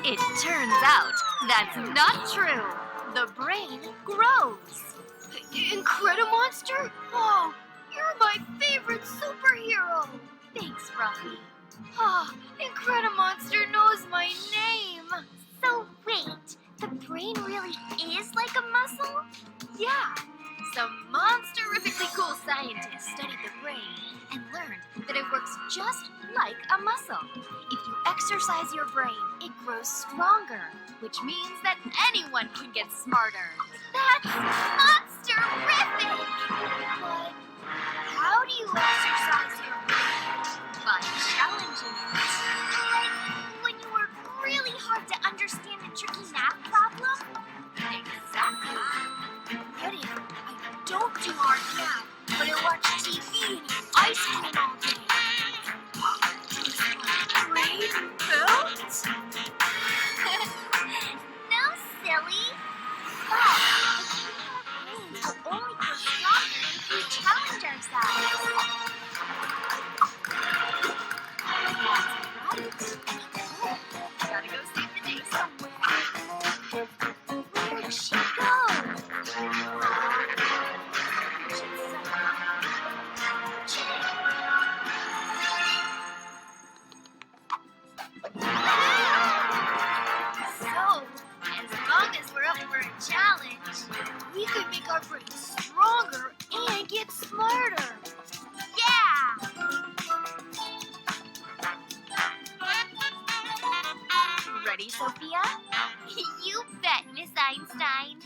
It turns out that's not true. The brain grows. Incredimonster? Oh, you're my favorite superhero. Thanks, Fluffy. Oh, Incredimonster knows my name. So wait, the brain really is like a muscle? Yeah, some monster-rifically cool scientists studied the brain and learned that it works just like a muscle. If you exercise your brain, it grows stronger, which means that anyone can get smarter. That's monster-rific! But how do you exercise your brain? By challenging it. Like when you work really hard to understand a tricky math problem? Exactly. What if I don't do hard math, but I watch TV and eat ice cream all day? Does my brain melt? No, silly. But our brains will only grow stronger if we challenge ourselves. That's right. Gotta go save the day somewhere. Where'd she go? So, as long as we're up for a challenge, We could make our brains stronger and get smarter. yeah! Ready, Sophia? You bet, Miss Einstein.